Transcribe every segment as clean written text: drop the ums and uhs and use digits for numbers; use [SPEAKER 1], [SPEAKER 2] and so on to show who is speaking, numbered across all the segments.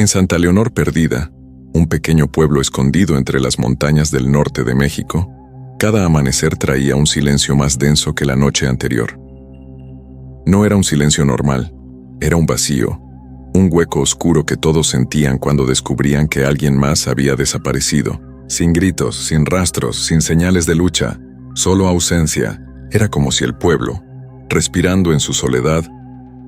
[SPEAKER 1] En Santa Leonor Perdida, un pequeño pueblo escondido entre las montañas del norte de México, cada amanecer traía un silencio más denso que la noche anterior. No era un silencio normal, era un vacío, un hueco oscuro que todos sentían cuando descubrían que alguien más había desaparecido. Sin gritos, sin rastros, sin señales de lucha, solo ausencia. Era como si el pueblo, respirando en su soledad,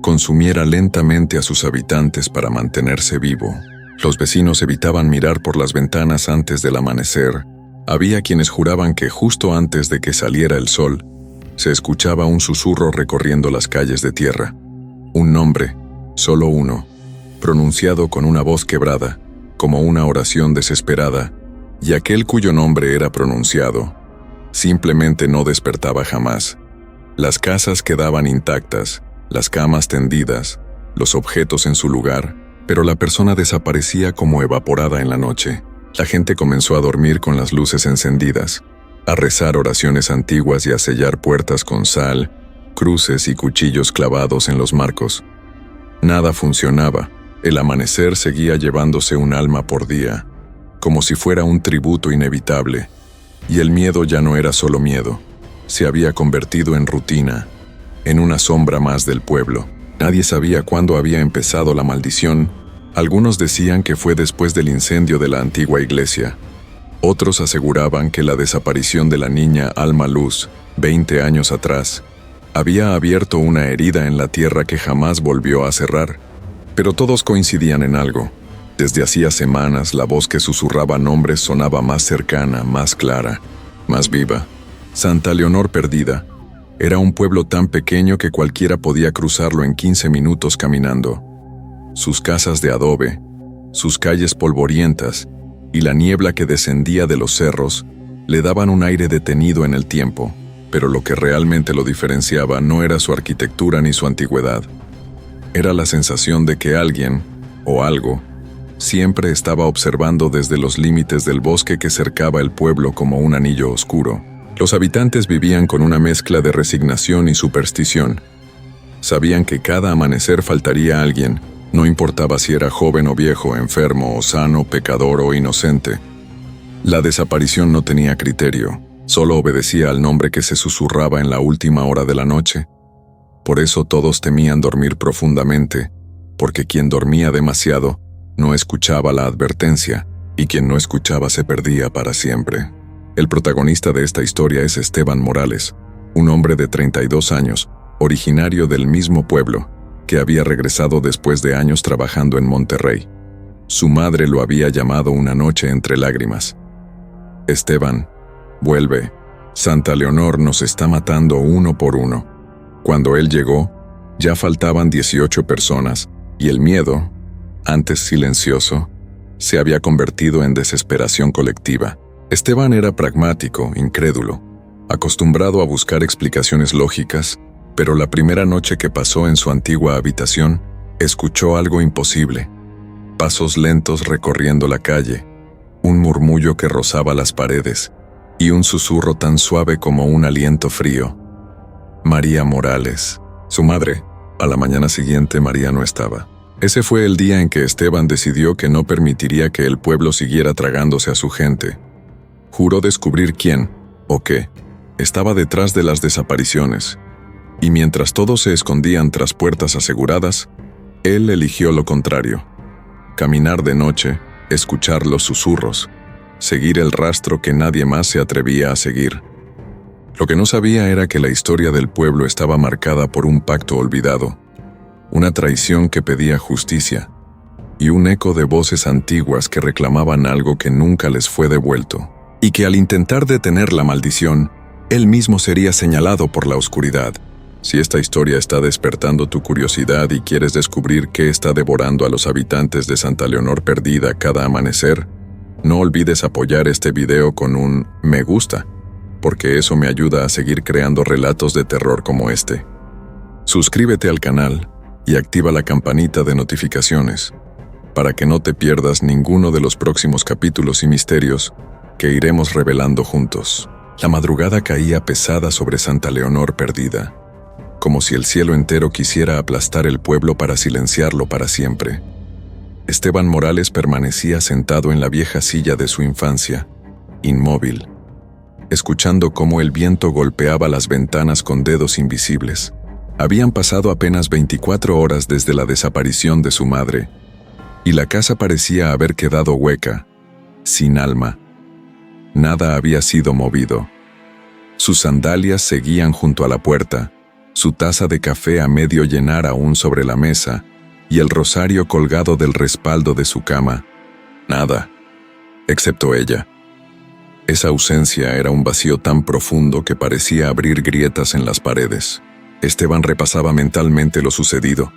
[SPEAKER 1] consumiera lentamente a sus habitantes para mantenerse vivo. Los vecinos evitaban mirar por las ventanas antes del amanecer. Había quienes juraban que justo antes de que saliera el sol, se escuchaba un susurro recorriendo las calles de tierra. Un nombre, solo uno, pronunciado con una voz quebrada, como una oración desesperada, y aquel cuyo nombre era pronunciado, simplemente no despertaba jamás. Las casas quedaban intactas, las camas tendidas, los objetos en su lugar, pero la persona desaparecía como evaporada en la noche. La gente comenzó a dormir con las luces encendidas, a rezar oraciones antiguas y a sellar puertas con sal, cruces y cuchillos clavados en los marcos. Nada funcionaba. El amanecer seguía llevándose un alma por día, como si fuera un tributo inevitable, y el miedo ya no era solo miedo, se había convertido en rutina, en una sombra más del pueblo. Nadie sabía cuándo había empezado la maldición. Algunos decían que fue después del incendio de la antigua iglesia. Otros aseguraban que la desaparición de la niña Alma Luz, 20 años atrás, había abierto una herida en la tierra que jamás volvió a cerrar. Pero todos coincidían en algo. Desde hacía semanas la voz que susurraba nombres sonaba más cercana, más clara, más viva. Santa Leonor Perdida era un pueblo tan pequeño que cualquiera podía cruzarlo en 15 minutos caminando. Sus casas de adobe, sus calles polvorientas y la niebla que descendía de los cerros le daban un aire detenido en el tiempo, pero lo que realmente lo diferenciaba no era su arquitectura ni su antigüedad. Era la sensación de que alguien, o algo, siempre estaba observando desde los límites del bosque que cercaba el pueblo como un anillo oscuro. Los habitantes vivían con una mezcla de resignación y superstición. Sabían que cada amanecer faltaría alguien, no importaba si era joven o viejo, enfermo o sano, pecador o inocente. La desaparición no tenía criterio, solo obedecía al nombre que se susurraba en la última hora de la noche. Por eso todos temían dormir profundamente, porque quien dormía demasiado no escuchaba la advertencia, y quien no escuchaba se perdía para siempre. El protagonista de esta historia es Esteban Morales, un hombre de 32 años, originario del mismo pueblo, que había regresado después de años trabajando en Monterrey. Su madre lo había llamado una noche entre lágrimas. «Esteban, vuelve. Santa Leonor nos está matando uno por uno». Cuando él llegó, ya faltaban 18 personas, y el miedo, antes silencioso, se había convertido en desesperación colectiva. Esteban era pragmático, incrédulo, acostumbrado a buscar explicaciones lógicas, pero la primera noche que pasó en su antigua habitación, escuchó algo imposible. Pasos lentos recorriendo la calle, un murmullo que rozaba las paredes, y un susurro tan suave como un aliento frío. María Morales, su madre. A la mañana siguiente María no estaba. Ese fue el día en que Esteban decidió que no permitiría que el pueblo siguiera tragándose a su gente. Juró descubrir quién, o qué, estaba detrás de las desapariciones. Y mientras todos se escondían tras puertas aseguradas, él eligió lo contrario. Caminar de noche, escuchar los susurros, seguir el rastro que nadie más se atrevía a seguir. Lo que no sabía era que la historia del pueblo estaba marcada por un pacto olvidado, una traición que pedía justicia, y un eco de voces antiguas que reclamaban algo que nunca les fue devuelto, y que al intentar detener la maldición, él mismo sería señalado por la oscuridad. Si esta historia está despertando tu curiosidad y quieres descubrir qué está devorando a los habitantes de Santa Leonor Perdida cada amanecer, no olvides apoyar este video con un me gusta, porque eso me ayuda a seguir creando relatos de terror como este. Suscríbete al canal y activa la campanita de notificaciones, para que no te pierdas ninguno de los próximos capítulos y misterios que iremos revelando juntos. La madrugada caía pesada sobre Santa Leonor Perdida, como si el cielo entero quisiera aplastar el pueblo para silenciarlo para siempre. Esteban Morales permanecía sentado en la vieja silla de su infancia, inmóvil, escuchando cómo el viento golpeaba las ventanas con dedos invisibles. Habían pasado apenas 24 horas desde la desaparición de su madre, y la casa parecía haber quedado hueca, sin alma. Nada había sido movido. Sus sandalias seguían junto a la puerta, su taza de café a medio llenar aún sobre la mesa, y el rosario colgado del respaldo de su cama. Nada, excepto ella. Esa ausencia era un vacío tan profundo que parecía abrir grietas en las paredes. Esteban repasaba mentalmente lo sucedido,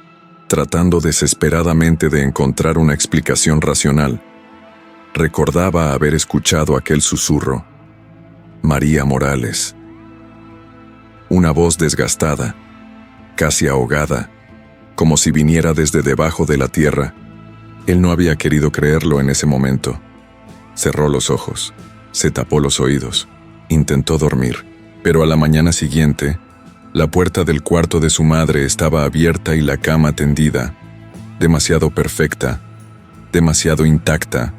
[SPEAKER 1] tratando desesperadamente de encontrar una explicación racional. Recordaba haber escuchado aquel susurro. María Morales. Una voz desgastada, casi ahogada, como si viniera desde debajo de la tierra. Él no había querido creerlo en ese momento. Cerró los ojos, se tapó los oídos, intentó dormir, pero a la mañana siguiente, la puerta del cuarto de su madre estaba abierta y la cama tendida, demasiado perfecta, demasiado intacta.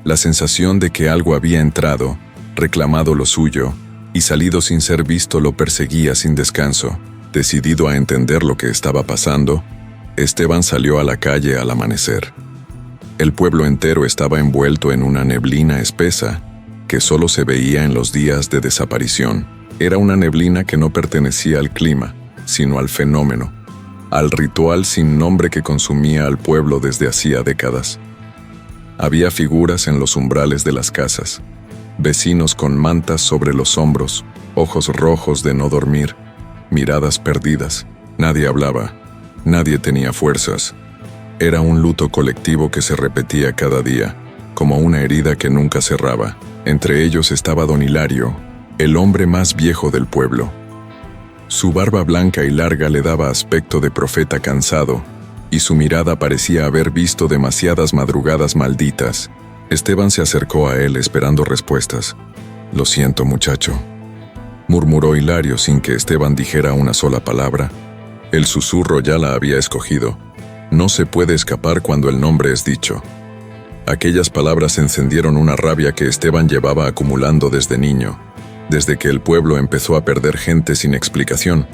[SPEAKER 1] La sensación de que algo había entrado, reclamado lo suyo, y salido sin ser visto lo perseguía sin descanso. Decidido a entender lo que estaba pasando, Esteban salió a la calle al amanecer. El pueblo entero estaba envuelto en una neblina espesa que solo se veía en los días de desaparición. Era una neblina que no pertenecía al clima, sino al fenómeno, al ritual sin nombre que consumía al pueblo desde hacía décadas. Había figuras en los umbrales de las casas, vecinos con mantas sobre los hombros, ojos rojos de no dormir, miradas perdidas. Nadie hablaba, nadie tenía fuerzas. Era un luto colectivo que se repetía cada día, como una herida que nunca cerraba. Entre ellos estaba don Hilario, el hombre más viejo del pueblo. Su barba blanca y larga le daba aspecto de profeta cansado, y su mirada parecía haber visto demasiadas madrugadas malditas. Esteban se acercó a él esperando respuestas. «Lo siento, muchacho», murmuró Hilario sin que Esteban dijera una sola palabra. El susurro ya la había escogido. No se puede escapar cuando el nombre es dicho. Aquellas palabras encendieron una rabia que Esteban llevaba acumulando desde niño, desde que el pueblo empezó a perder gente sin explicación.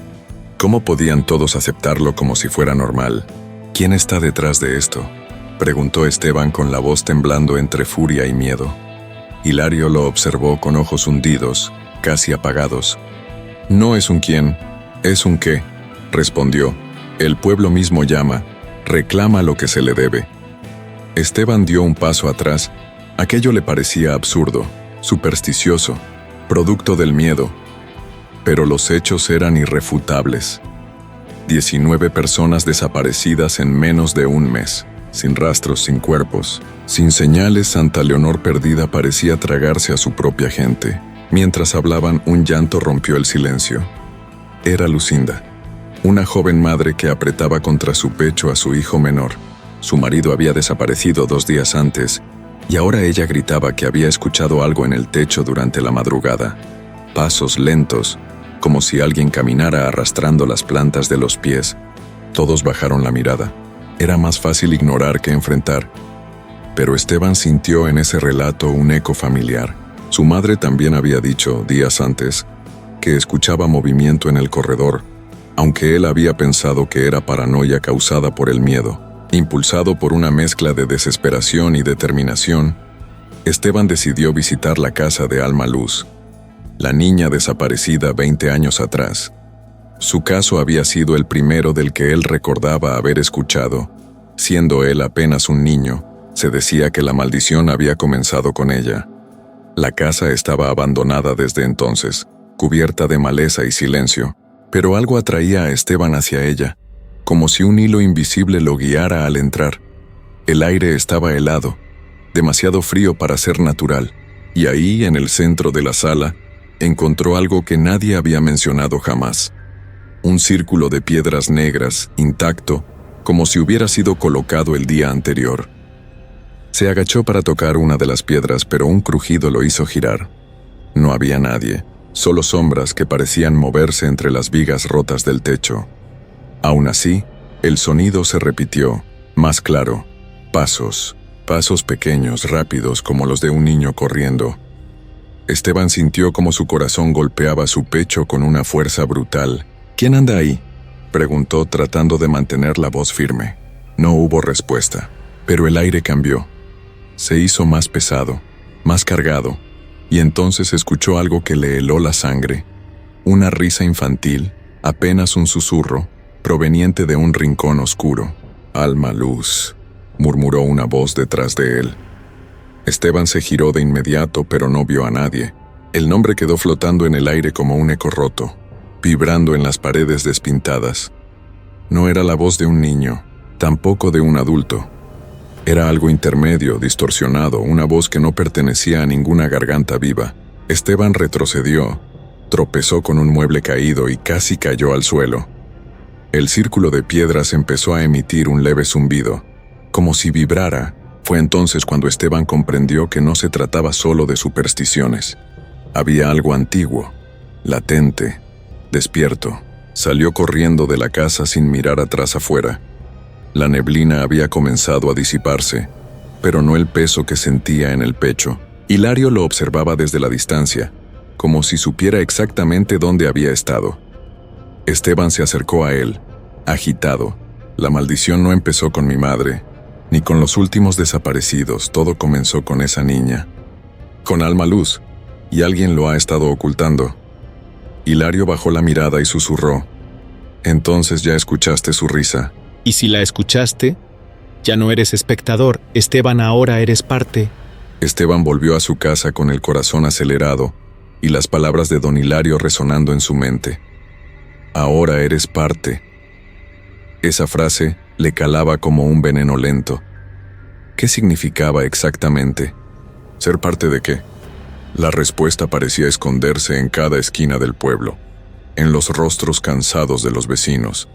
[SPEAKER 1] ¿Cómo podían todos aceptarlo como si fuera normal? ¿Quién está detrás de esto?, preguntó Esteban con la voz temblando entre furia y miedo. Hilario lo observó con ojos hundidos, casi apagados. «No es un quién, es un qué», respondió. «El pueblo mismo llama, reclama lo que se le debe». Esteban dio un paso atrás. Aquello le parecía absurdo, supersticioso, producto del miedo. Pero los hechos eran irrefutables. 19 personas desaparecidas en menos de un mes, sin rastros, sin cuerpos, sin señales. Santa Leonor perdida parecía tragarse a su propia gente. Mientras hablaban, un llanto rompió el silencio. Era Lucinda, una joven madre que apretaba contra su pecho a su hijo menor. Su marido había desaparecido 2 días antes, y ahora ella gritaba que había escuchado algo en el techo durante la madrugada. Pasos lentos, como si alguien caminara arrastrando las plantas de los pies. Todos bajaron la mirada. Era más fácil ignorar que enfrentar. Pero Esteban sintió en ese relato un eco familiar. Su madre también había dicho, días antes, que escuchaba movimiento en el corredor, aunque él había pensado que era paranoia causada por el miedo. Impulsado por una mezcla de desesperación y determinación, Esteban decidió visitar la casa de Alma Luz, la niña desaparecida 20 años atrás. Su caso había sido el primero del que él recordaba haber escuchado. Siendo él apenas un niño, se decía que la maldición había comenzado con ella. La casa estaba abandonada desde entonces, cubierta de maleza y silencio, pero algo atraía a Esteban hacia ella, como si un hilo invisible lo guiara al entrar. El aire estaba helado, demasiado frío para ser natural, y ahí, en el centro de la sala, encontró algo que nadie había mencionado jamás. Un círculo de piedras negras, intacto, como si hubiera sido colocado el día anterior. Se agachó para tocar una de las piedras, pero un crujido lo hizo girar. No había nadie, solo sombras que parecían moverse entre las vigas rotas del techo. Aún así, el sonido se repitió, más claro, Pasos pequeños, rápidos, como los de un niño corriendo. Esteban sintió como su corazón golpeaba su pecho con una fuerza brutal. ¿Quién anda ahí?, preguntó tratando de mantener la voz firme. No hubo respuesta, pero el aire cambió. Se hizo más pesado, más cargado, y entonces escuchó algo que le heló la sangre. Una risa infantil, apenas un susurro, proveniente de un rincón oscuro. «Alma Luz», murmuró una voz detrás de él. Esteban se giró de inmediato, pero no vio a nadie. El nombre quedó flotando en el aire como un eco roto, vibrando en las paredes despintadas. No era la voz de un niño, tampoco de un adulto. Era algo intermedio, distorsionado, una voz que no pertenecía a ninguna garganta viva. Esteban retrocedió, tropezó con un mueble caído y casi cayó al suelo. El círculo de piedras empezó a emitir un leve zumbido, como si vibrara. Fue entonces cuando Esteban comprendió que no se trataba solo de supersticiones. Había algo antiguo, latente, despierto. Salió corriendo de la casa sin mirar atrás afuera. La neblina había comenzado a disiparse, pero no el peso que sentía en el pecho. Hilario lo observaba desde la distancia, como si supiera exactamente dónde había estado. Esteban se acercó a él, agitado. La maldición no empezó con mi madre, ni con los últimos desaparecidos, todo comenzó con esa niña. Con Alma Luz, y alguien lo ha estado ocultando. Hilario bajó la mirada y susurró. Entonces ya escuchaste su risa.
[SPEAKER 2] Y si la escuchaste, ya no eres espectador, Esteban, ahora eres parte.
[SPEAKER 1] Esteban volvió a su casa con el corazón acelerado y las palabras de don Hilario resonando en su mente. Ahora eres parte. Esa frase le calaba como un veneno lento. ¿Qué significaba exactamente? ¿Ser parte de qué? La respuesta parecía esconderse en cada esquina del pueblo, en los rostros cansados de los vecinos,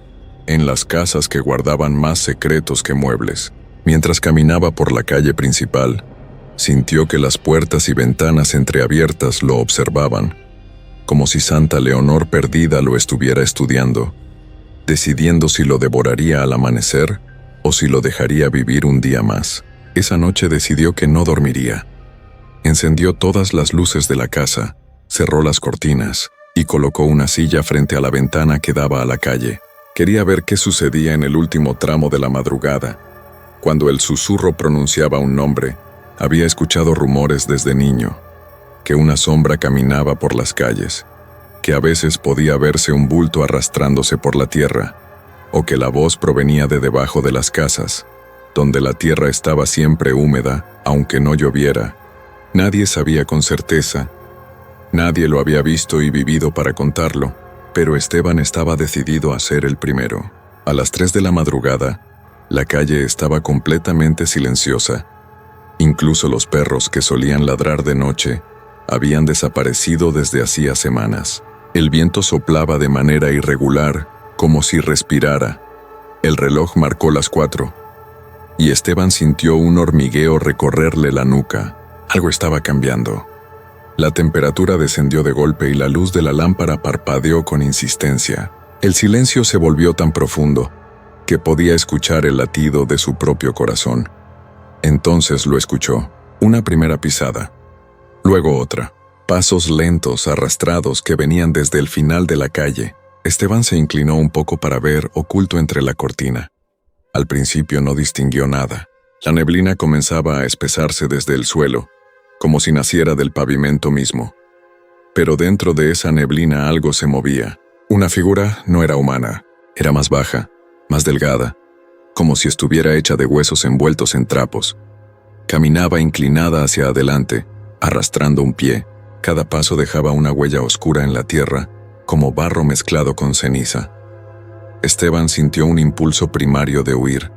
[SPEAKER 1] en las casas que guardaban más secretos que muebles. Mientras caminaba por la calle principal, sintió que las puertas y ventanas entreabiertas lo observaban, como si Santa Leonor perdida lo estuviera estudiando, decidiendo si lo devoraría al amanecer o si lo dejaría vivir un día más. Esa noche decidió que no dormiría. Encendió todas las luces de la casa, cerró las cortinas y colocó una silla frente a la ventana que daba a la calle. Quería ver qué sucedía en el último tramo de la madrugada. Cuando el susurro pronunciaba un nombre, había escuchado rumores desde niño, que una sombra caminaba por las calles, que a veces podía verse un bulto arrastrándose por la tierra, o que la voz provenía de debajo de las casas, donde la tierra estaba siempre húmeda, aunque no lloviera. Nadie sabía con certeza, nadie lo había visto y vivido para contarlo, pero Esteban estaba decidido a ser el primero. A las 3 de la madrugada, la calle estaba completamente silenciosa. Incluso los perros que solían ladrar de noche habían desaparecido desde hacía semanas. El viento soplaba de manera irregular, como si respirara. El reloj marcó las 4, y Esteban sintió un hormigueo recorrerle la nuca. Algo estaba cambiando. La temperatura descendió de golpe y la luz de la lámpara parpadeó con insistencia. El silencio se volvió tan profundo que podía escuchar el latido de su propio corazón. Entonces lo escuchó. Una primera pisada, luego otra. Pasos lentos, arrastrados, que venían desde el final de la calle. Esteban se inclinó un poco para ver, oculto entre la cortina. Al principio no distinguió nada. La neblina comenzaba a espesarse desde el suelo, como si naciera del pavimento mismo. Pero dentro de esa neblina algo se movía. Una figura no era humana, era más baja, más delgada, como si estuviera hecha de huesos envueltos en trapos. Caminaba inclinada hacia adelante, arrastrando un pie. Cada paso dejaba una huella oscura en la tierra, como barro mezclado con ceniza. Esteban sintió un impulso primario de huir,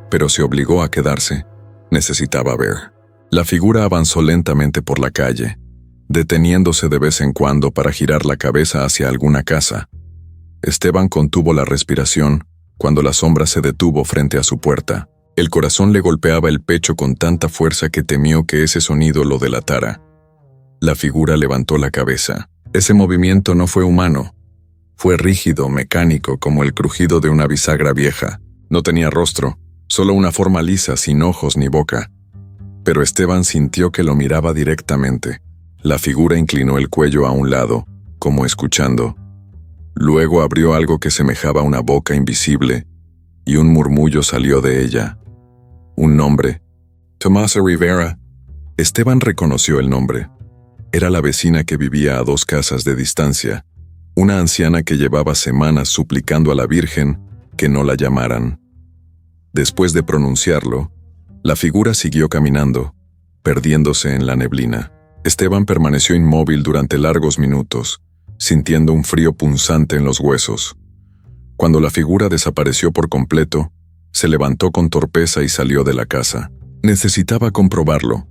[SPEAKER 1] pero se obligó a quedarse. Necesitaba ver. La figura avanzó lentamente por la calle, deteniéndose de vez en cuando para girar la cabeza hacia alguna casa. Esteban contuvo la respiración cuando la sombra se detuvo frente a su puerta. El corazón le golpeaba el pecho con tanta fuerza que temió que ese sonido lo delatara. La figura levantó la cabeza. Ese movimiento no fue humano. Fue rígido, mecánico, como el crujido de una bisagra vieja. No tenía rostro, solo una forma lisa, sin ojos ni boca. Pero Esteban sintió que lo miraba directamente. La figura inclinó el cuello a un lado, como escuchando. Luego abrió algo que semejaba una boca invisible, y un murmullo salió de ella. Un nombre. Tomasa Rivera. Esteban reconoció el nombre. Era la vecina que vivía a 2 casas de distancia, una anciana que llevaba semanas suplicando a la Virgen que no la llamaran. Después de pronunciarlo, la figura siguió caminando, perdiéndose en la neblina. Esteban permaneció inmóvil durante largos minutos, sintiendo un frío punzante en los huesos. Cuando la figura desapareció por completo, se levantó con torpeza y salió de la casa. Necesitaba comprobarlo.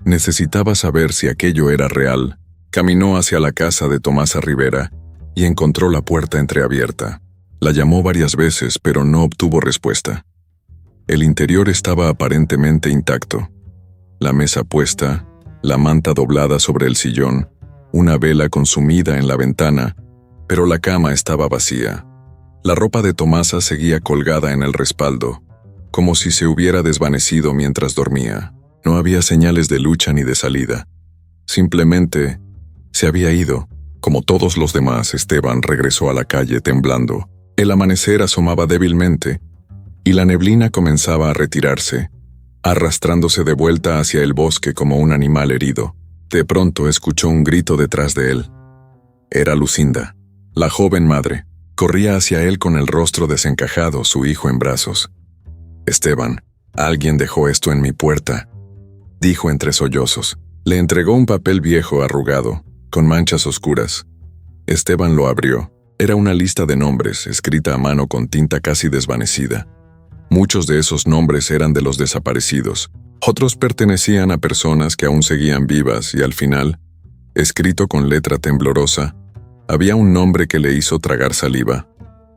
[SPEAKER 1] Necesitaba saber si aquello era real. Caminó hacia la casa de Tomasa Rivera y encontró la puerta entreabierta. La llamó varias veces, pero no obtuvo respuesta. El interior estaba aparentemente intacto. La mesa puesta, la manta doblada sobre el sillón, una vela consumida en la ventana, pero la cama estaba vacía. La ropa de Tomasa seguía colgada en el respaldo, como si se hubiera desvanecido mientras dormía. No había señales de lucha ni de salida. Simplemente se había ido. Como todos los demás, Esteban regresó a la calle temblando. El amanecer asomaba débilmente, y la neblina comenzaba a retirarse, arrastrándose de vuelta hacia el bosque como un animal herido. De pronto escuchó un grito detrás de él. Era Lucinda, la joven madre. Corría hacia él con el rostro desencajado, su hijo en brazos. «Esteban, alguien dejó esto en mi puerta», dijo entre sollozos. Le entregó un papel viejo arrugado, con manchas oscuras. Esteban lo abrió. Era una lista de nombres, escrita a mano con tinta casi desvanecida. Muchos de esos nombres eran de los desaparecidos. Otros pertenecían a personas que aún seguían vivas y al final, escrito con letra temblorosa, había un nombre que le hizo tragar saliva.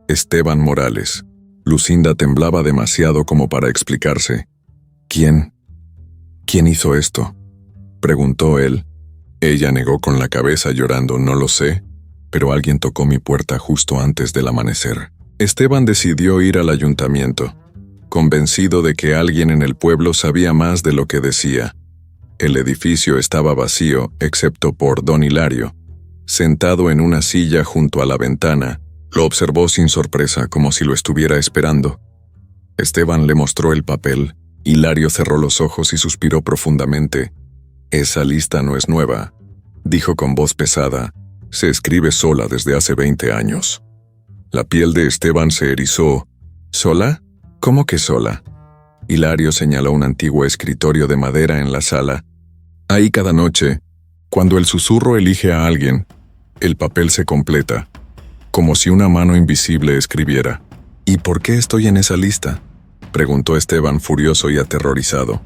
[SPEAKER 1] Esteban Morales. Lucinda temblaba demasiado como para explicarse. ¿Quién hizo esto?, preguntó él. Ella negó con la cabeza llorando. «No lo sé, pero alguien tocó mi puerta justo antes del amanecer». Esteban decidió ir al ayuntamiento, convencido de que alguien en el pueblo sabía más de lo que decía. El edificio estaba vacío, excepto por don Hilario. Sentado en una silla junto a la ventana, lo observó sin sorpresa, como si lo estuviera esperando. Esteban le mostró el papel. Hilario cerró los ojos y suspiró profundamente. «Esa lista no es nueva», dijo con voz pesada. «Se escribe sola desde hace 20 años». La piel de Esteban se erizó. «¿Sola? ¿Cómo que sola?». Hilario señaló un antiguo escritorio de madera en la sala. Ahí cada noche, cuando el susurro elige a alguien, el papel se completa, como si una mano invisible escribiera. «¿Y por qué estoy en esa lista?», preguntó Esteban, furioso y aterrorizado.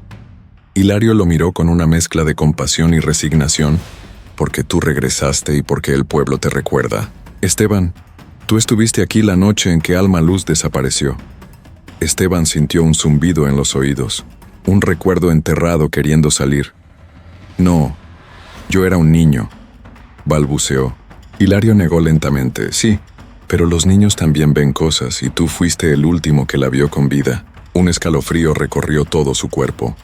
[SPEAKER 1] Hilario lo miró con una mezcla de compasión y resignación. «Porque tú regresaste y porque el pueblo te recuerda. Esteban, tú estuviste aquí la noche en que Alma Luz desapareció». Esteban sintió un zumbido en los oídos, un recuerdo enterrado queriendo salir. «No, yo era un niño», balbuceó. Hilario negó lentamente. «Sí, pero los niños también ven cosas y tú fuiste el último que la vio con vida». Un escalofrío recorrió todo su cuerpo.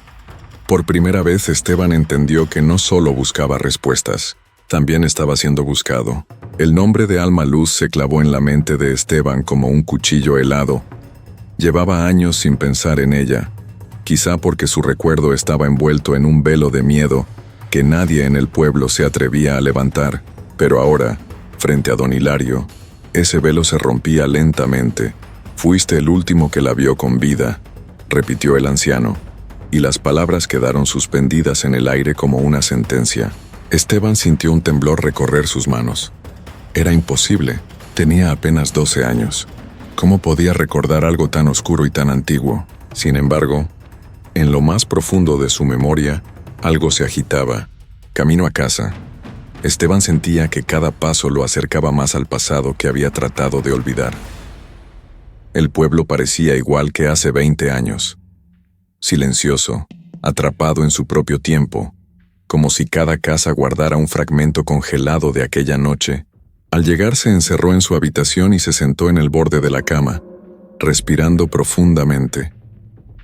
[SPEAKER 1] Por primera vez Esteban entendió que no solo buscaba respuestas, también estaba siendo buscado. El nombre de Alma Luz se clavó en la mente de Esteban como un cuchillo helado. Llevaba años sin pensar en ella, quizá porque su recuerdo estaba envuelto en un velo de miedo que nadie en el pueblo se atrevía a levantar. Pero ahora, frente a don Hilario, ese velo se rompía lentamente. «Fuiste el último que la vio con vida», repitió el anciano, y las palabras quedaron suspendidas en el aire como una sentencia. Esteban sintió un temblor recorrer sus manos. Era imposible. Tenía apenas 12 años. ¿Cómo podía recordar algo tan oscuro y tan antiguo? Sin embargo, en lo más profundo de su memoria, algo se agitaba. Camino a casa, Esteban sentía que cada paso lo acercaba más al pasado que había tratado de olvidar. El pueblo parecía igual que hace 20 años. Silencioso, atrapado en su propio tiempo, como si cada casa guardara un fragmento congelado de aquella noche. Al llegar se encerró en su habitación y se sentó en el borde de la cama, respirando profundamente.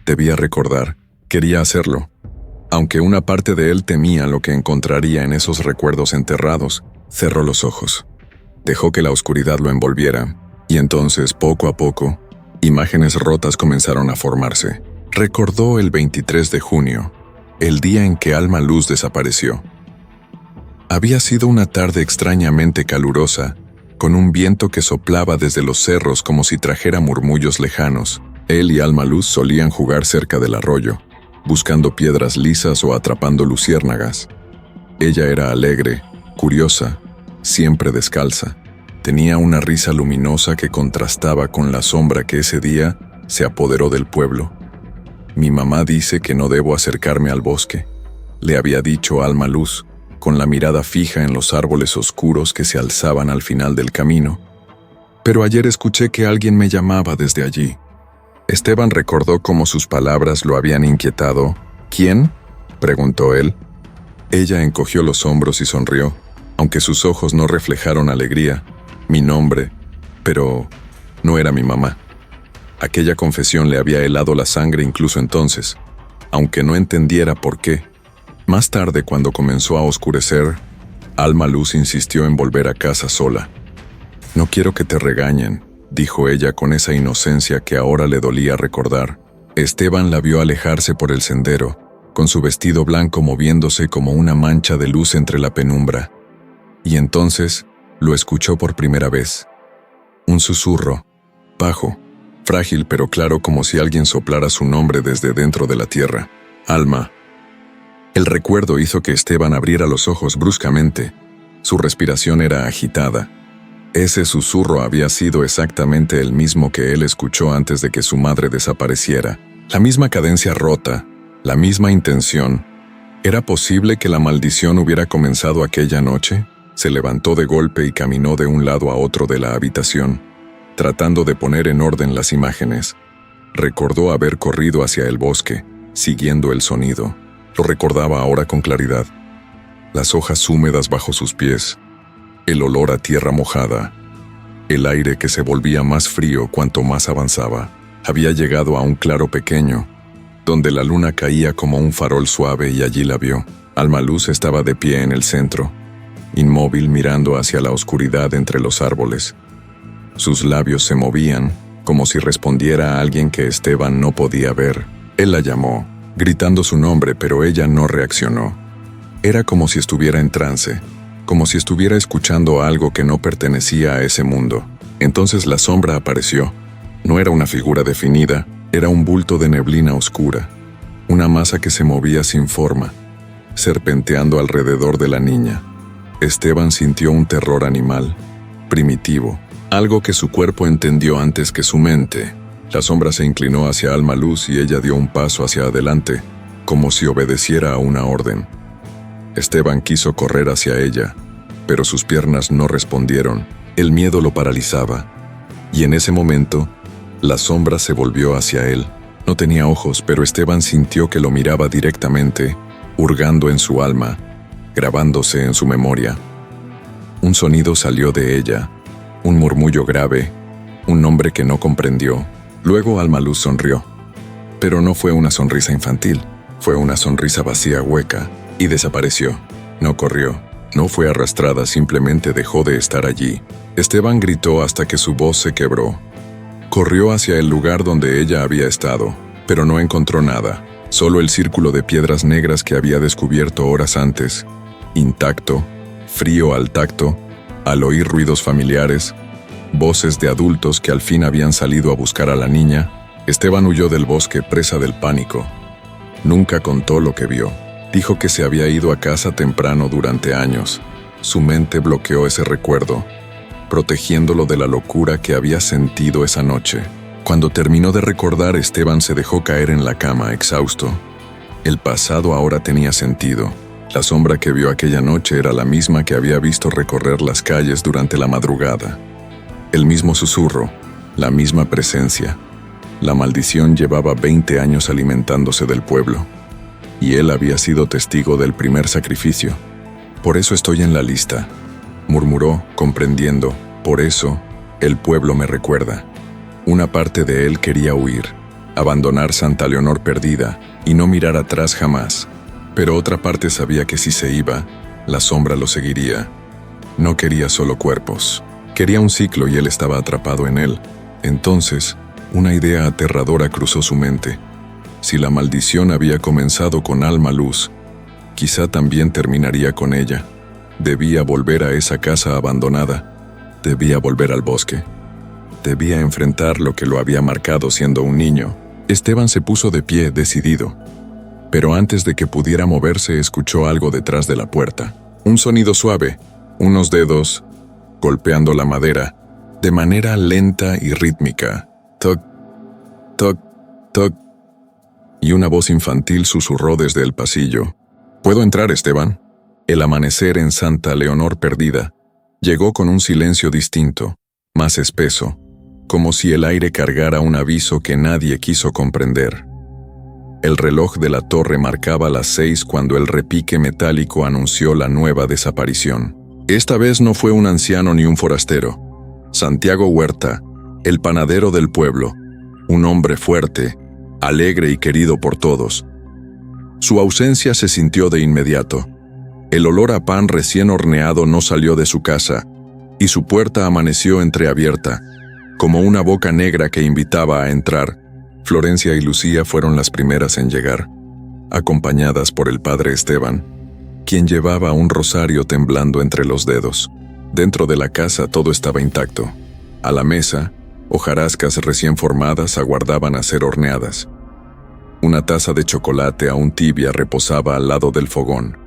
[SPEAKER 1] Debía recordar, quería hacerlo. Aunque una parte de él temía lo que encontraría en esos recuerdos enterrados, cerró los ojos. Dejó que la oscuridad lo envolviera, y entonces, poco a poco, imágenes rotas comenzaron a formarse. Recordó el 23 de junio, el día en que Alma Luz desapareció. Había sido una tarde extrañamente calurosa, con un viento que soplaba desde los cerros como si trajera murmullos lejanos. Él y Alma Luz solían jugar cerca del arroyo, buscando piedras lisas o atrapando luciérnagas. Ella era alegre, curiosa, siempre descalza. Tenía una risa luminosa que contrastaba con la sombra que ese día se apoderó del pueblo. Mi mamá dice que no debo acercarme al bosque, le había dicho Alma Luz, con la mirada fija en los árboles oscuros que se alzaban al final del camino. Pero ayer escuché que alguien me llamaba desde allí. Esteban recordó cómo sus palabras lo habían inquietado. ¿Quién?, preguntó él. Ella encogió los hombros y sonrió, aunque sus ojos no reflejaron alegría. Mi nombre, pero no era mi mamá. Aquella confesión le había helado la sangre incluso entonces, aunque no entendiera por qué. Más tarde, cuando comenzó a oscurecer, Alma Luz insistió en volver a casa sola. «No quiero que te regañen», dijo ella con esa inocencia que ahora le dolía recordar. Esteban la vio alejarse por el sendero, con su vestido blanco moviéndose como una mancha de luz entre la penumbra. Y entonces lo escuchó por primera vez. Un susurro, bajo, frágil pero claro, como si alguien soplara su nombre desde dentro de la tierra. «Alma». El recuerdo hizo que Esteban abriera los ojos bruscamente. Su respiración era agitada. Ese susurro había sido exactamente el mismo que él escuchó antes de que su madre desapareciera. La misma cadencia rota, la misma intención. ¿Era posible que la maldición hubiera comenzado aquella noche? Se levantó de golpe y caminó de un lado a otro de la habitación, tratando de poner en orden las imágenes. Recordó haber corrido hacia el bosque, siguiendo el sonido. Lo recordaba ahora con claridad. Las hojas húmedas bajo sus pies, el olor a tierra mojada, el aire que se volvía más frío cuanto más avanzaba. Había llegado a un claro pequeño, donde la luna caía como un farol suave, y allí la vio. Alma Luz estaba de pie en el centro, inmóvil, mirando hacia la oscuridad entre los árboles. Sus labios se movían, como si respondiera a alguien que Esteban no podía ver. Él la llamó, gritando su nombre, pero ella no reaccionó. Era como si estuviera en trance, como si estuviera escuchando algo que no pertenecía a ese mundo. Entonces la sombra apareció. No era una figura definida, era un bulto de neblina oscura, una masa que se movía sin forma, serpenteando alrededor de la niña. Esteban sintió un terror animal, primitivo, algo que su cuerpo entendió antes que su mente. La sombra se inclinó hacia Alma Luz y ella dio un paso hacia adelante, como si obedeciera a una orden. Esteban quiso correr hacia ella, pero sus piernas no respondieron. El miedo lo paralizaba, y en ese momento, la sombra se volvió hacia él. No tenía ojos, pero Esteban sintió que lo miraba directamente, hurgando en su alma, grabándose en su memoria. Un sonido salió de ella, un murmullo grave, un nombre que no comprendió. Luego Alma Luz sonrió, pero no fue una sonrisa infantil, fue una sonrisa vacía, hueca, y desapareció. No corrió, no fue arrastrada, simplemente dejó de estar allí. Esteban gritó hasta que su voz se quebró. Corrió hacia el lugar donde ella había estado, pero no encontró nada, solo el círculo de piedras negras que había descubierto horas antes, intacto, frío al tacto, al oír ruidos familiares, voces de adultos que al fin habían salido a buscar a la niña. Esteban huyó del bosque, presa del pánico. Nunca contó lo que vio. Dijo que se había ido a casa temprano durante años. Su mente bloqueó ese recuerdo, protegiéndolo de la locura que había sentido esa noche. Cuando terminó de recordar, Esteban se dejó caer en la cama, exhausto. El pasado ahora tenía sentido. La sombra que vio aquella noche era la misma que había visto recorrer las calles durante la madrugada. El mismo susurro, la misma presencia. La maldición llevaba 20 años alimentándose del pueblo, y él había sido testigo del primer sacrificio. «Por eso estoy en la lista», murmuró, comprendiendo. «Por eso, el pueblo me recuerda». Una parte de él quería huir, abandonar Santa Leonor perdida y no mirar atrás jamás. Pero otra parte sabía que si se iba, la sombra lo seguiría. No quería solo cuerpos. Quería un ciclo y él estaba atrapado en él. Entonces, una idea aterradora cruzó su mente. Si la maldición había comenzado con Alma Luz, quizá también terminaría con ella. Debía volver a esa casa abandonada. Debía volver al bosque. Debía enfrentar lo que lo había marcado siendo un niño. Esteban se puso de pie, decidido. Pero antes de que pudiera moverse, escuchó algo detrás de la puerta. Un sonido suave, unos dedos golpeando la madera, de manera lenta y rítmica. Toc, toc, toc. Y una voz infantil susurró desde el pasillo. ¿Puedo entrar, Esteban? El amanecer en Santa Leonor perdida llegó con un silencio distinto, más espeso, como si el aire cargara un aviso que nadie quiso comprender. El reloj de la torre marcaba las 6 cuando el repique metálico anunció la nueva desaparición. Esta vez no fue un anciano ni un forastero. Santiago Huerta, el panadero del pueblo, un hombre fuerte, alegre y querido por todos. Su ausencia se sintió de inmediato. El olor a pan recién horneado no salió de su casa, y su puerta amaneció entreabierta, como una boca negra que invitaba a entrar. Florencia y Lucía fueron las primeras en llegar, acompañadas por el padre Esteban, quien llevaba un rosario temblando entre los dedos. Dentro de la casa todo estaba intacto. A la mesa, hojarascas recién formadas aguardaban a ser horneadas. Una taza de chocolate aún tibia reposaba al lado del fogón.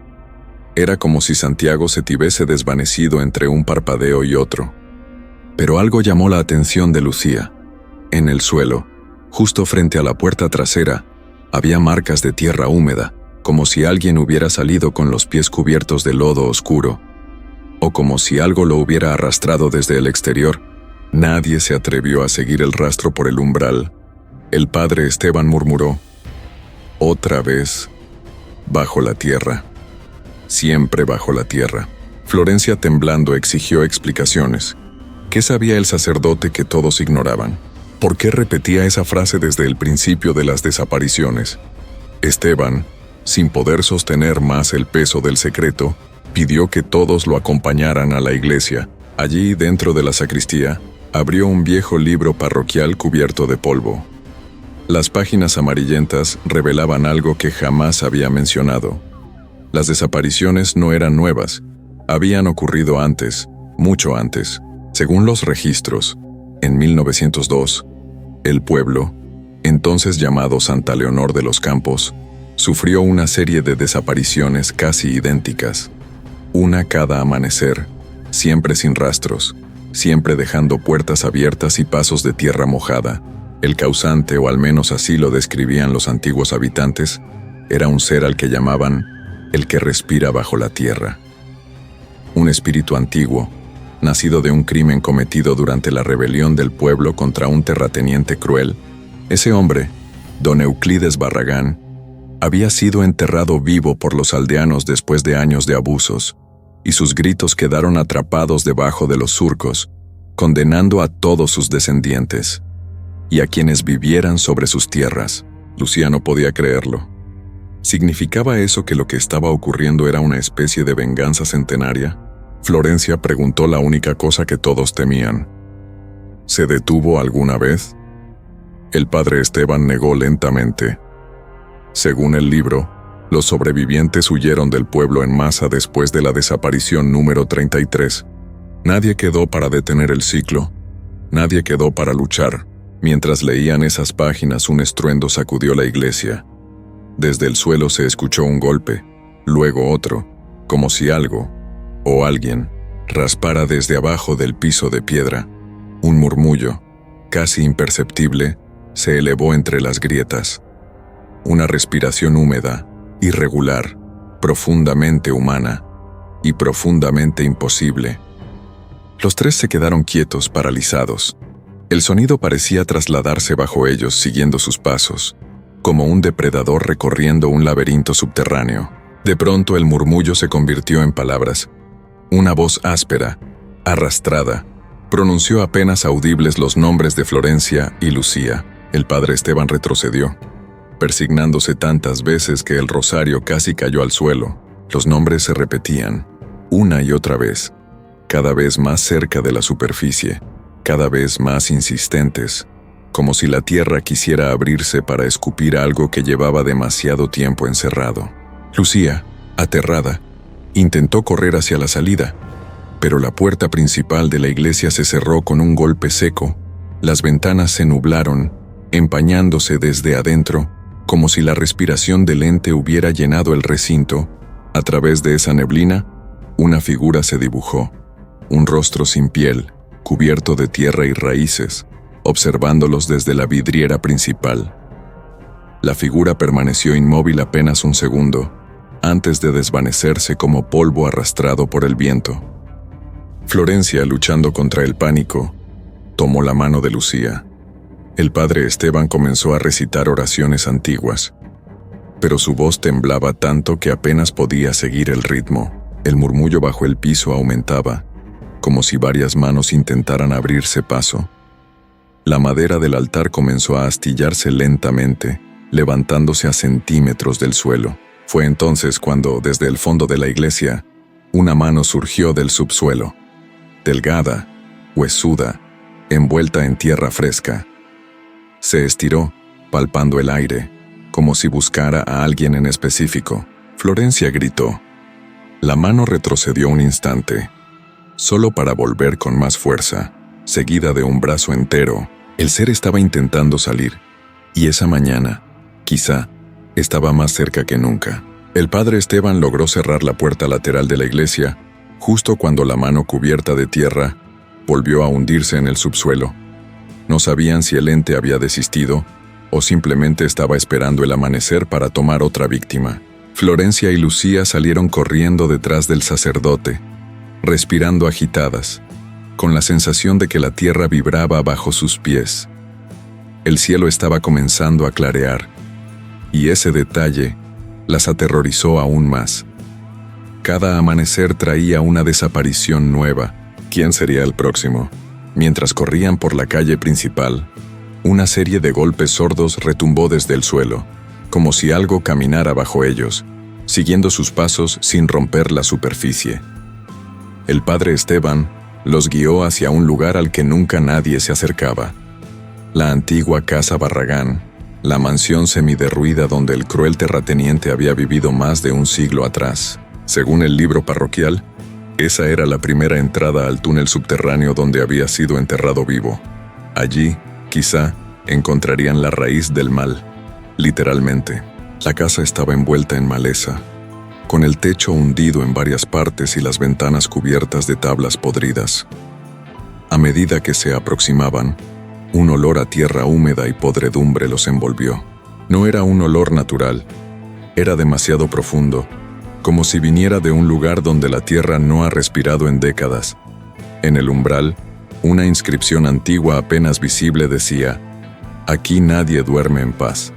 [SPEAKER 1] Era como si Santiago se tuviese desvanecido entre un parpadeo y otro. Pero algo llamó la atención de Lucía. En el suelo, justo frente a la puerta trasera, había marcas de tierra húmeda, como si alguien hubiera salido con los pies cubiertos de lodo oscuro, o como si algo lo hubiera arrastrado desde el exterior. Nadie se atrevió a seguir el rastro por el umbral. El padre Esteban murmuró: «Otra vez, bajo la tierra. Siempre bajo la tierra». Florencia, temblando, exigió explicaciones. ¿Qué sabía el sacerdote que todos ignoraban? ¿Por qué repetía esa frase desde el principio de las desapariciones? Esteban, sin poder sostener más el peso del secreto, pidió que todos lo acompañaran a la iglesia. Allí, dentro de la sacristía, abrió un viejo libro parroquial cubierto de polvo. Las páginas amarillentas revelaban algo que jamás había mencionado. Las desapariciones no eran nuevas, habían ocurrido antes, mucho antes. Según los registros, en 1902, el pueblo, entonces llamado Santa Leonor de los Campos, sufrió una serie de desapariciones casi idénticas. Una cada amanecer, siempre sin rastros, siempre dejando puertas abiertas y pasos de tierra mojada. El causante, o al menos así lo describían los antiguos habitantes, era un ser al que llamaban el que respira bajo la tierra. Un espíritu antiguo, nacido de un crimen cometido durante la rebelión del pueblo contra un terrateniente cruel. Ese hombre, don Euclides Barragán, había sido enterrado vivo por los aldeanos después de años de abusos, y sus gritos quedaron atrapados debajo de los surcos, condenando a todos sus descendientes y a quienes vivieran sobre sus tierras. Lucía no podía creerlo. ¿Significaba eso que lo que estaba ocurriendo era una especie de venganza centenaria? Florencia preguntó la única cosa que todos temían. ¿Se detuvo alguna vez? El padre Esteban negó lentamente. Según el libro, los sobrevivientes huyeron del pueblo en masa después de la desaparición número 33. Nadie quedó para detener el ciclo. Nadie quedó para luchar. Mientras leían esas páginas, un estruendo sacudió la iglesia. Desde el suelo se escuchó un golpe, luego otro, como si algo, o alguien, raspara desde abajo del piso de piedra. Un murmullo, casi imperceptible, se elevó entre las grietas. Una respiración húmeda, irregular, profundamente humana y profundamente imposible. Los tres se quedaron quietos, paralizados. El sonido parecía trasladarse bajo ellos, siguiendo sus pasos, como un depredador recorriendo un laberinto subterráneo. De pronto el murmullo se convirtió en palabras. Una voz áspera, arrastrada, pronunció apenas audibles los nombres de Florencia y Lucía. El padre Esteban retrocedió, persignándose tantas veces que el rosario casi cayó al suelo. Los nombres se repetían, una y otra vez, cada vez más cerca de la superficie, cada vez más insistentes, como si la tierra quisiera abrirse para escupir algo que llevaba demasiado tiempo encerrado. Lucía, aterrada, intentó correr hacia la salida, pero la puerta principal de la iglesia se cerró con un golpe seco. Las ventanas se nublaron, empañándose desde adentro, como si la respiración del ente hubiera llenado el recinto. A través de esa neblina, una figura se dibujó, un rostro sin piel, cubierto de tierra y raíces, observándolos desde la vidriera principal. La figura permaneció inmóvil apenas un segundo, antes de desvanecerse como polvo arrastrado por el viento. Florencia, luchando contra el pánico, tomó la mano de Lucía. El padre Esteban comenzó a recitar oraciones antiguas, pero su voz temblaba tanto que apenas podía seguir el ritmo. El murmullo bajo el piso aumentaba, como si varias manos intentaran abrirse paso. La madera del altar comenzó a astillarse lentamente, levantándose a centímetros del suelo. Fue entonces cuando, desde el fondo de la iglesia, una mano surgió del subsuelo, delgada, huesuda, envuelta en tierra fresca. Se estiró, palpando el aire, como si buscara a alguien en específico. Florencia gritó. La mano retrocedió un instante, solo para volver con más fuerza, seguida de un brazo entero. El ser estaba intentando salir, y esa mañana, quizá, estaba más cerca que nunca. El padre Esteban logró cerrar la puerta lateral de la iglesia, justo cuando la mano cubierta de tierra volvió a hundirse en el subsuelo. No sabían si el ente había desistido o simplemente estaba esperando el amanecer para tomar otra víctima. Florencia y Lucía salieron corriendo detrás del sacerdote, respirando agitadas, con la sensación de que la tierra vibraba bajo sus pies. El cielo estaba comenzando a clarear, y ese detalle las aterrorizó aún más. Cada amanecer traía una desaparición nueva. ¿Quién sería el próximo? Mientras corrían por la calle principal, una serie de golpes sordos retumbó desde el suelo, como si algo caminara bajo ellos, siguiendo sus pasos sin romper la superficie. El padre Esteban los guió hacia un lugar al que nunca nadie se acercaba. La antigua casa Barragán, la mansión semiderruida donde el cruel terrateniente había vivido más de un siglo atrás. Según el libro parroquial, esa era la primera entrada al túnel subterráneo donde había sido enterrado vivo. Allí, quizá, encontrarían la raíz del mal, literalmente. La casa estaba envuelta en maleza, con el techo hundido en varias partes y las ventanas cubiertas de tablas podridas. A medida que se aproximaban, un olor a tierra húmeda y podredumbre los envolvió. No era un olor natural, era demasiado profundo, como si viniera de un lugar donde la tierra no ha respirado en décadas. En el umbral, una inscripción antigua apenas visible decía: «Aquí nadie duerme en paz».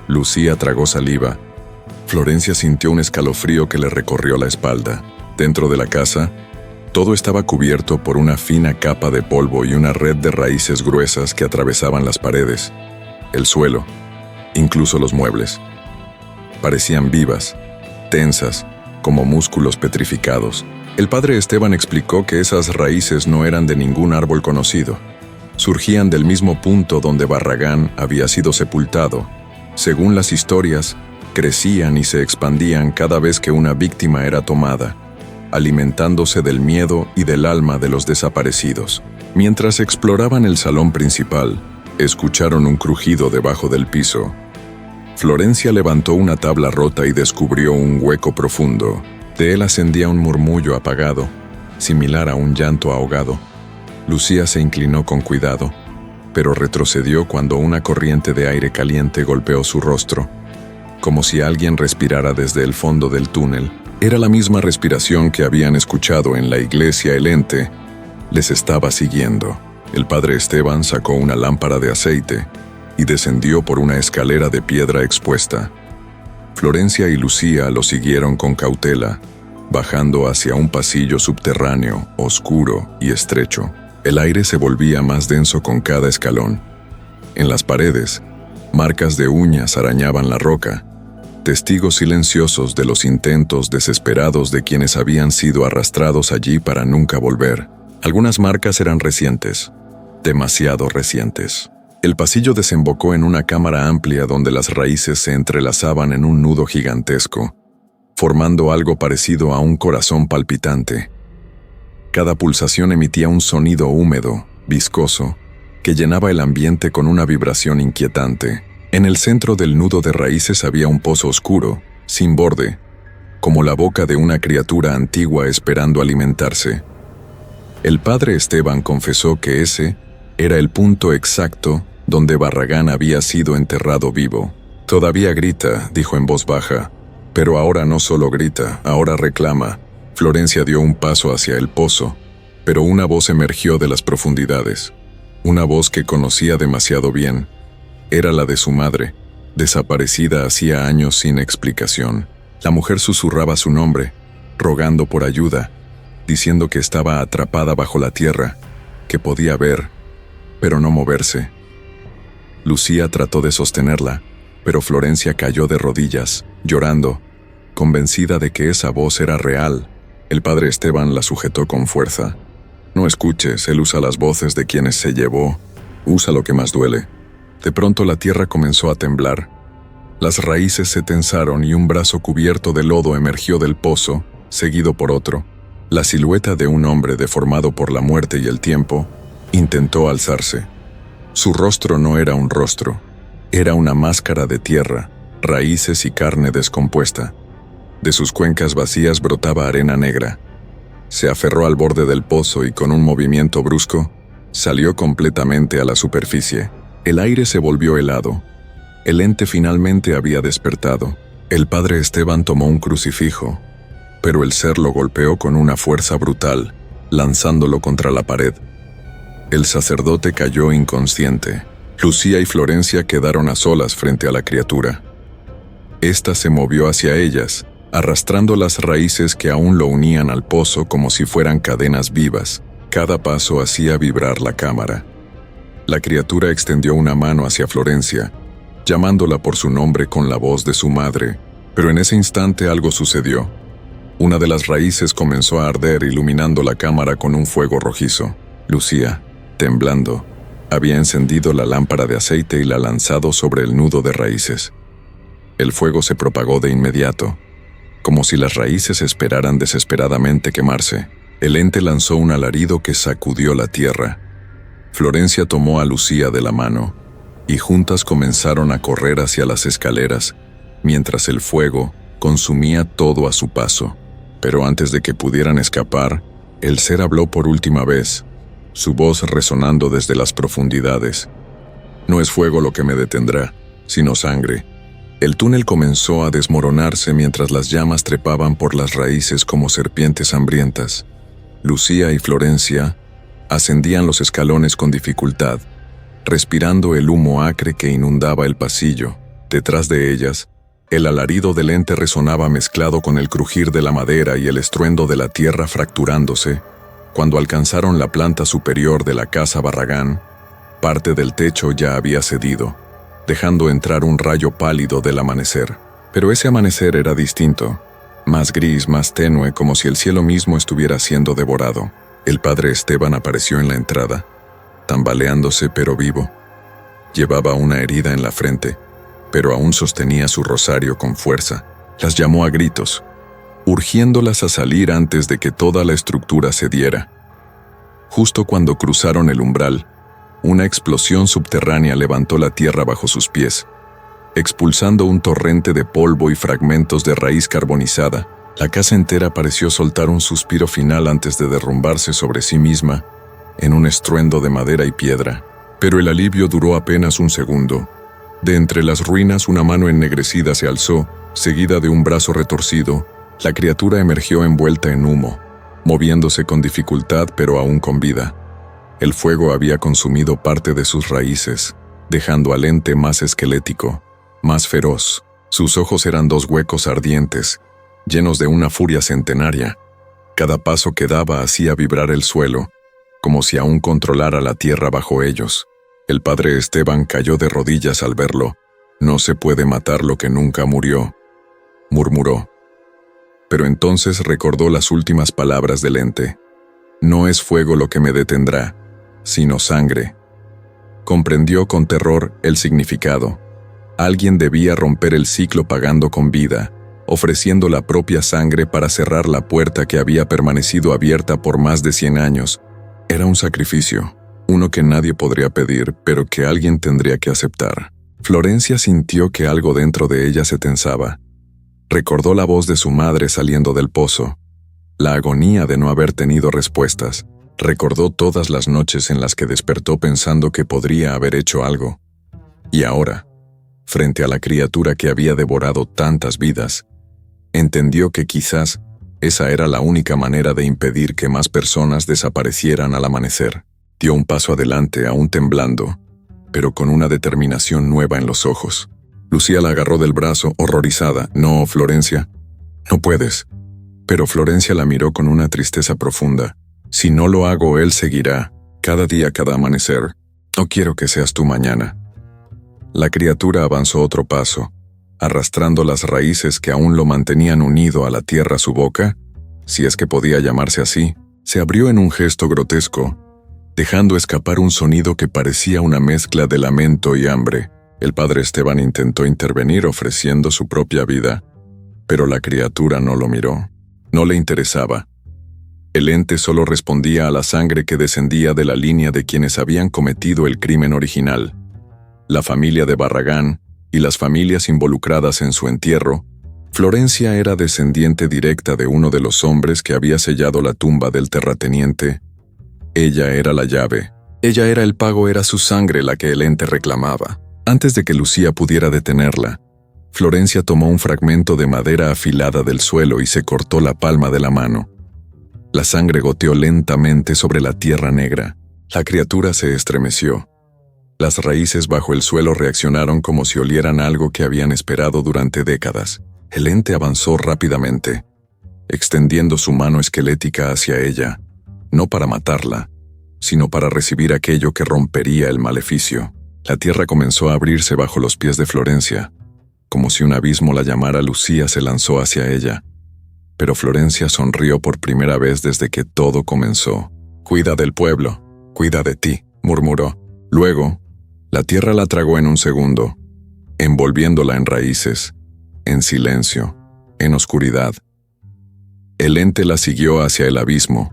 [SPEAKER 1] Lucía tragó saliva. Florencia sintió un escalofrío que le recorrió la espalda. Dentro de la casa, todo estaba cubierto por una fina capa de polvo y una red de raíces gruesas que atravesaban las paredes, el suelo, incluso los muebles. Parecían vivas, tensas, como músculos petrificados. El padre Esteban explicó que esas raíces no eran de ningún árbol conocido. Surgían del mismo punto donde Barragán había sido sepultado. Según las historias, crecían y se expandían cada vez que una víctima era tomada, alimentándose del miedo y del alma de los desaparecidos. Mientras exploraban el salón principal, escucharon un crujido debajo del piso. Florencia levantó una tabla rota y descubrió un hueco profundo. De él ascendía un murmullo apagado, similar a un llanto ahogado. Lucía se inclinó con cuidado, pero retrocedió cuando una corriente de aire caliente golpeó su rostro, como si alguien respirara desde el fondo del túnel. Era la misma respiración que habían escuchado en la iglesia. El ente les estaba siguiendo. El padre Esteban sacó una lámpara de aceite y descendió por una escalera de piedra expuesta. Florencia y Lucía lo siguieron con cautela, bajando hacia un pasillo subterráneo, oscuro y estrecho. El aire se volvía más denso con cada escalón, En las paredes, marcas de uñas arañaban la roca, testigos silenciosos de los intentos desesperados de quienes habían sido arrastrados allí para nunca volver. Algunas marcas eran recientes, demasiado recientes. El pasillo desembocó en una cámara amplia donde las raíces se entrelazaban en un nudo gigantesco, formando algo parecido a un corazón palpitante. Cada pulsación emitía un sonido húmedo, viscoso, que llenaba el ambiente con una vibración inquietante. En el centro del nudo de raíces había un pozo oscuro, sin borde, como la boca de una criatura antigua esperando alimentarse. El padre Esteban confesó que ese era el punto exacto donde Barragán había sido enterrado vivo. «Todavía grita», dijo en voz baja, «pero ahora no solo grita, ahora reclama». Florencia dio un paso hacia el pozo, pero una voz emergió de las profundidades. Una voz que conocía demasiado bien. Era la de su madre, desaparecida hacía años sin explicación. La mujer susurraba su nombre, rogando por ayuda, diciendo que estaba atrapada bajo la tierra, que podía ver, pero no moverse. Lucía trató de sostenerla, pero Florencia cayó de rodillas, llorando, convencida de que esa voz era real. El padre Esteban la sujetó con fuerza. «No escuches, él usa las voces de quienes se llevó. Usa lo que más duele». De pronto la tierra comenzó a temblar. Las raíces se tensaron y un brazo cubierto de lodo emergió del pozo, seguido por otro. La silueta de un hombre deformado por la muerte y el tiempo intentó alzarse. Su rostro no era un rostro, era una máscara de tierra, raíces y carne descompuesta. De sus cuencas vacías brotaba arena negra. Se aferró al borde del pozo y con un movimiento brusco, salió completamente a la superficie. El aire se volvió helado. El ente finalmente había despertado. El padre Esteban tomó un crucifijo, pero el ser lo golpeó con una fuerza brutal, lanzándolo contra la pared. El sacerdote cayó inconsciente. Lucía y Florencia quedaron a solas frente a la criatura. Esta se movió hacia ellas, arrastrando las raíces que aún lo unían al pozo como si fueran cadenas vivas. Cada paso hacía vibrar la cámara. La criatura extendió una mano hacia Florencia, llamándola por su nombre con la voz de su madre, pero en ese instante algo sucedió. Una de las raíces comenzó a arder, iluminando la cámara con un fuego rojizo. Lucía, temblando, había encendido la lámpara de aceite y la lanzado sobre el nudo de raíces. El fuego se propagó de inmediato, como si las raíces esperaran desesperadamente quemarse. El ente lanzó un alarido que sacudió la tierra. Florencia tomó a Lucía de la mano, y juntas comenzaron a correr hacia las escaleras, mientras el fuego consumía todo a su paso. Pero antes de que pudieran escapar, el ser habló por última vez, su voz resonando desde las profundidades. «No es fuego lo que me detendrá, sino sangre». El túnel comenzó a desmoronarse mientras las llamas trepaban por las raíces como serpientes hambrientas. Lucía y Florencia ascendían los escalones con dificultad, respirando el humo acre que inundaba el pasillo. Detrás de ellas, el alarido del ente resonaba mezclado con el crujir de la madera y el estruendo de la tierra fracturándose. Cuando alcanzaron la planta superior de la casa Barragán, parte del techo ya había cedido, dejando entrar un rayo pálido del amanecer. Pero ese amanecer era distinto, más gris, más tenue, como si el cielo mismo estuviera siendo devorado. El padre Esteban apareció en la entrada, tambaleándose pero vivo. Llevaba una herida en la frente, pero aún sostenía su rosario con fuerza. Las llamó a gritos, urgiéndolas a salir antes de que toda la estructura cediera. Justo cuando cruzaron el umbral, una explosión subterránea levantó la tierra bajo sus pies, expulsando un torrente de polvo y fragmentos de raíz carbonizada. La casa entera pareció soltar un suspiro final antes de derrumbarse sobre sí misma en un estruendo de madera y piedra. Pero el alivio duró apenas un segundo. De entre las ruinas una mano ennegrecida se alzó, seguida de un brazo retorcido. La criatura emergió envuelta en humo, moviéndose con dificultad pero aún con vida. El fuego había consumido parte de sus raíces, dejando al ente más esquelético, más feroz. Sus ojos eran dos huecos ardientes, llenos de una furia centenaria. Cada paso que daba hacía vibrar el suelo, como si aún controlara la tierra bajo ellos. El padre Esteban cayó de rodillas al verlo. «No se puede matar lo que nunca murió», murmuró. Pero entonces recordó las últimas palabras del ente. «No es fuego lo que me detendrá, sino sangre». Comprendió con terror el significado. Alguien debía romper el ciclo pagando con vida, ofreciendo la propia sangre para cerrar la puerta que había permanecido abierta por más de 100 años. Era un sacrificio, uno que nadie podría pedir, pero que alguien tendría que aceptar. Florencia sintió que algo dentro de ella se tensaba. Recordó la voz de su madre saliendo del pozo, la agonía de no haber tenido respuestas. Recordó todas las noches en las que despertó pensando que podría haber hecho algo. Y ahora, frente a la criatura que había devorado tantas vidas, entendió que quizás esa era la única manera de impedir que más personas desaparecieran al amanecer. Dio un paso adelante, aún temblando, pero con una determinación nueva en los ojos. Lucía la agarró del brazo, horrorizada. «No, Florencia, no puedes». Pero Florencia la miró con una tristeza profunda. «Si no lo hago, él seguirá, cada día, cada amanecer. No quiero que seas tú mañana». La criatura avanzó otro paso, arrastrando las raíces que aún lo mantenían unido a la tierra. Su boca, si es que podía llamarse así, se abrió en un gesto grotesco, dejando escapar un sonido que parecía una mezcla de lamento y hambre. El padre Esteban intentó intervenir ofreciendo su propia vida, pero la criatura no lo miró. No le interesaba. El ente solo respondía a la sangre que descendía de la línea de quienes habían cometido el crimen original. La familia de Barragán y las familias involucradas en su entierro. Florencia era descendiente directa de uno de los hombres que había sellado la tumba del terrateniente. Ella era la llave. Ella era el pago, era su sangre la que el ente reclamaba. Antes de que Lucía pudiera detenerla, Florencia tomó un fragmento de madera afilada del suelo y se cortó la palma de la mano. La sangre goteó lentamente sobre la tierra negra. La criatura se estremeció. Las raíces bajo el suelo reaccionaron como si olieran algo que habían esperado durante décadas. El ente avanzó rápidamente, extendiendo su mano esquelética hacia ella, no para matarla, sino para recibir aquello que rompería el maleficio. La tierra comenzó a abrirse bajo los pies de Florencia. Como si un abismo la llamara, Lucía se lanzó hacia ella. Pero Florencia sonrió por primera vez desde que todo comenzó. «Cuida del pueblo, cuida de ti», murmuró. Luego, la tierra la tragó en un segundo, envolviéndola en raíces, en silencio, en oscuridad. El ente la siguió hacia el abismo,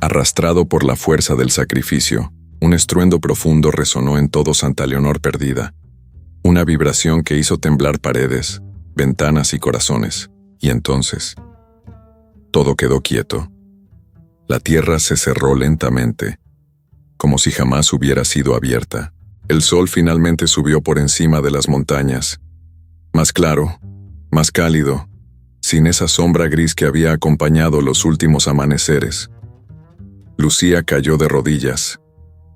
[SPEAKER 1] arrastrado por la fuerza del sacrificio. Un estruendo profundo resonó en todo Santa Leonor perdida, una vibración que hizo temblar paredes, ventanas y corazones. Y entonces, todo quedó quieto. La tierra se cerró lentamente, como si jamás hubiera sido abierta. El sol finalmente subió por encima de las montañas, más claro, más cálido, sin esa sombra gris que había acompañado los últimos amaneceres. Lucía cayó de rodillas.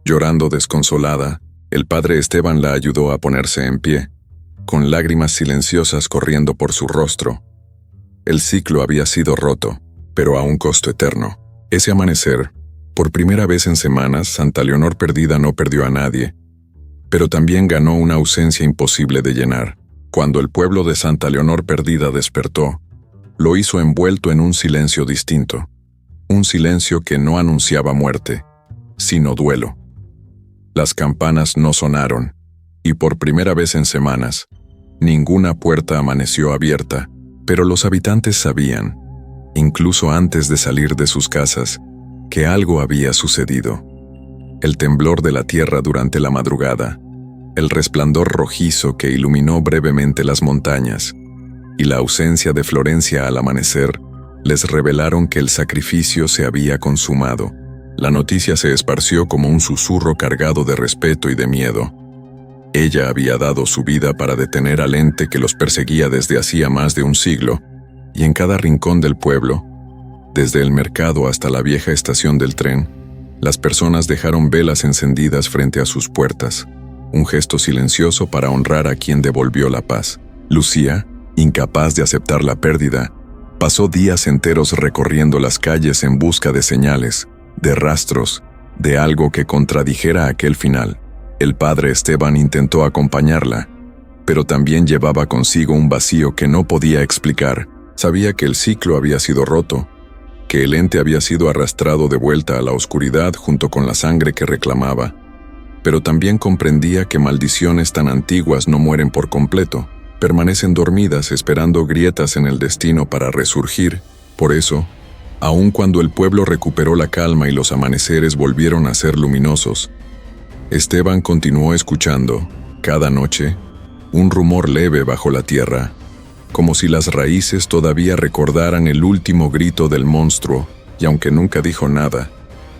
[SPEAKER 1] Llorando desconsolada, el padre Esteban la ayudó a ponerse en pie, con lágrimas silenciosas corriendo por su rostro. El ciclo había sido roto, pero a un costo eterno. Ese amanecer, por primera vez en semanas, Santa Leonor perdida no perdió a nadie, pero también ganó una ausencia imposible de llenar. Cuando el pueblo de Santa Leonor perdida despertó, lo hizo envuelto en un silencio distinto, un silencio que no anunciaba muerte, sino duelo. Las campanas no sonaron, y por primera vez en semanas, ninguna puerta amaneció abierta, pero los habitantes sabían, incluso antes de salir de sus casas, que algo había sucedido. El temblor de la tierra durante la madrugada, el resplandor rojizo que iluminó brevemente las montañas, y la ausencia de Florencia al amanecer, les revelaron que el sacrificio se había consumado. La noticia se esparció como un susurro cargado de respeto y de miedo. Ella había dado su vida para detener al ente que los perseguía desde hacía más de un siglo, y en cada rincón del pueblo, desde el mercado hasta la vieja estación del tren, las personas dejaron velas encendidas frente a sus puertas, un gesto silencioso para honrar a quien devolvió la paz. Lucía, incapaz de aceptar la pérdida, pasó días enteros recorriendo las calles en busca de señales, de rastros, de algo que contradijera aquel final. El padre Esteban intentó acompañarla, pero también llevaba consigo un vacío que no podía explicar. Sabía que el ciclo había sido roto, que el ente había sido arrastrado de vuelta a la oscuridad junto con la sangre que reclamaba, pero también comprendía que maldiciones tan antiguas no mueren por completo, permanecen dormidas esperando grietas en el destino para resurgir. Por eso, aun cuando el pueblo recuperó la calma y los amaneceres volvieron a ser luminosos, Esteban continuó escuchando, cada noche, un rumor leve bajo la tierra, como si las raíces todavía recordaran el último grito del monstruo, y aunque nunca dijo nada,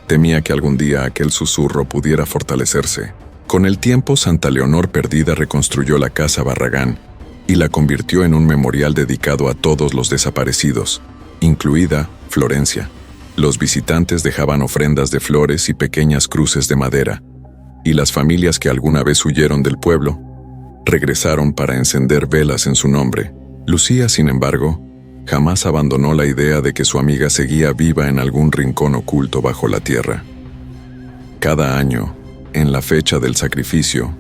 [SPEAKER 1] temía que algún día aquel susurro pudiera fortalecerse. Con el tiempo, Santa Leonor Perdida reconstruyó la casa Barragán y la convirtió en un memorial dedicado a todos los desaparecidos, incluida Florencia. Los visitantes dejaban ofrendas de flores y pequeñas cruces de madera, y las familias que alguna vez huyeron del pueblo regresaron para encender velas en su nombre. Lucía, sin embargo, jamás abandonó la idea de que su amiga seguía viva en algún rincón oculto bajo la tierra. Cada año, en la fecha del sacrificio,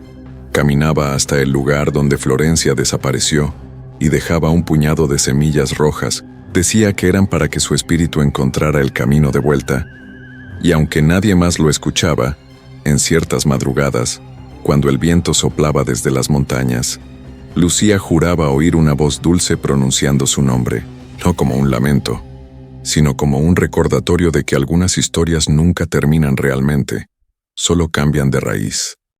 [SPEAKER 1] caminaba hasta el lugar donde Florencia desapareció y dejaba un puñado de semillas rojas. Decía que eran para que su espíritu encontrara el camino de vuelta, y aunque nadie más lo escuchaba, en ciertas madrugadas, cuando el viento soplaba desde las montañas, Lucía juraba oír una voz dulce pronunciando su nombre, no como un lamento, sino como un recordatorio de que algunas historias nunca terminan realmente, solo cambian de raíz.